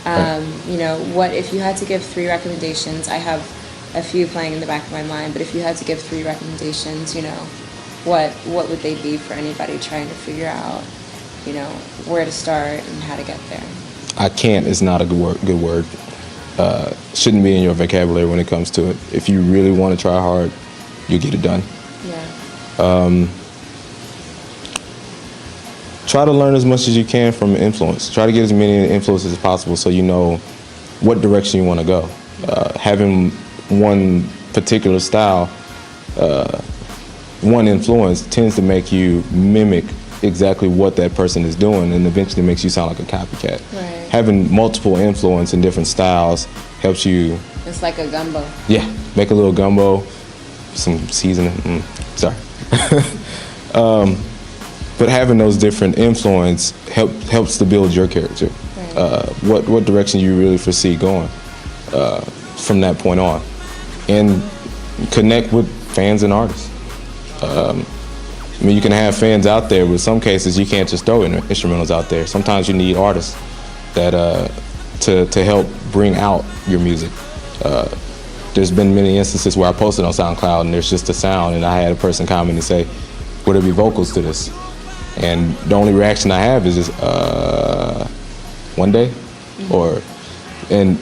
You know, what if you had to give 3 recommendations? I have a few playing in the back of my mind, but if you had to give 3 recommendations, you know, what would they be for anybody trying to figure out, you know, where to start and how to get there? I can't is not a good word. Shouldn't be in your vocabulary when it comes to it. If you really want to try hard, you get it done. Yeah. Try to learn as much as you can from influence. Try to get as many influences as possible so you know what direction you want to go. Having one particular style, one influence tends to make you mimic exactly what that person is doing, and eventually makes you sound like a copycat. Right. Having multiple influence in different styles helps you. It's like a gumbo. Yeah, make a little gumbo, some seasoning. Sorry. But having those different influence helps to build your character. Right. What direction you really foresee going from that point on, and connect with fans and artists. I mean, you can have fans out there, but in some cases you can't just throw instrumentals out there. Sometimes you need artists that to help bring out your music. There's been many instances where I posted on SoundCloud and there's just a sound, and I had a person comment and say, "Would there be vocals to this?" And the only reaction I have is just, one day, and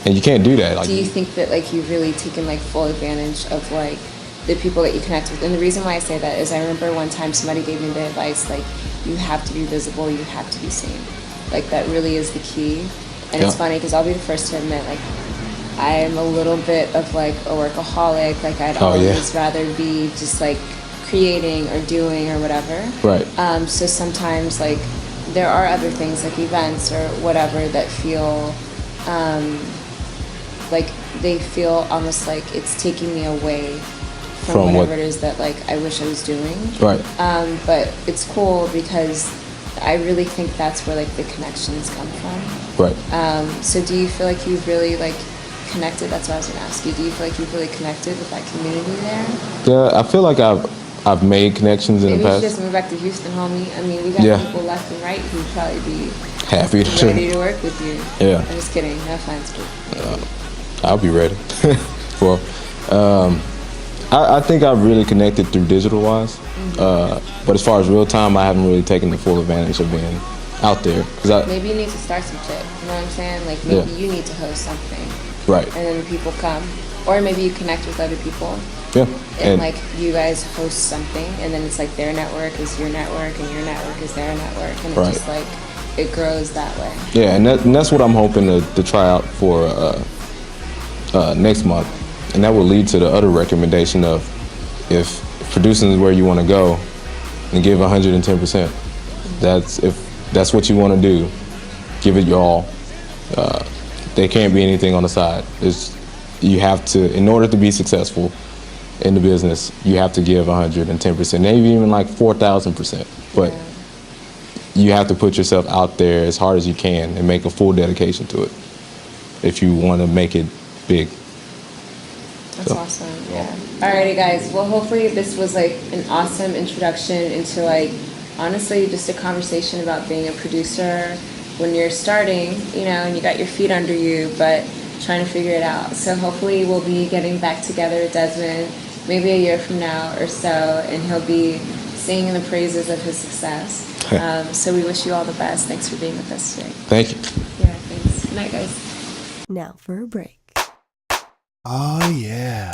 you can't do that. Like, do you think that like you've really taken like full advantage of like the people that you connect with? And the reason why I say that is I remember one time somebody gave me the advice, like, you have to be visible, you have to be seen. Like, that really is the key. And it's funny because I'll be the first to admit, like, I'm a little bit of like a workaholic. Like, I'd always rather be just like creating or doing or whatever. Right. So sometimes like there are other things like events or whatever that feel like they feel almost like it's taking me away from whatever it is that like I wish I was doing. Right. But it's cool because I really think that's where like the connections come from. Right. So do you feel like you've really like connected? That's what I was gonna ask you. Do you feel like you've really connected with that community there? Yeah, I feel like I've made connections in the past. Maybe you should just move back to Houston, homie. I mean, we got people left and right who'd probably be happy ready to work with you. Yeah. I'm just kidding. No offense, but I'll be ready. Well, I think I've really connected through digital-wise. Mm-hmm. But as far as real time, I haven't really taken the full advantage of being out there. Maybe you need to start some shit. You know what I'm saying? Like, maybe you need to host something. Right. And then the people come. Or maybe you connect with other people. Yeah. And like, you guys host something, and then it's like their network is your network, and your network is their network. And it's just like, it grows that way. Yeah, and that's what I'm hoping to try out for next month. And that will lead to the other recommendation of, if producing is where you want to go, and give 110%. If that's what you want to do, give it your all. There can't be anything on the side. You have to, in order to be successful in the business, you have to give 110%, maybe even like 4,000%. But you have to put yourself out there as hard as you can and make a full dedication to it if you want to make it big. That's awesome, yeah. Alrighty, guys. Well, hopefully this was like an awesome introduction into like, honestly, just a conversation about being a producer when you're starting, you know, and you got your feet under you, but trying to figure it out. So hopefully we'll be getting back together with Desmond maybe a year from now or so, and he'll be singing the praises of his success. So we wish you all the best. Thanks for being with us today. Thank you. Yeah, thanks. Good night, guys. Now for a break. Oh, yeah.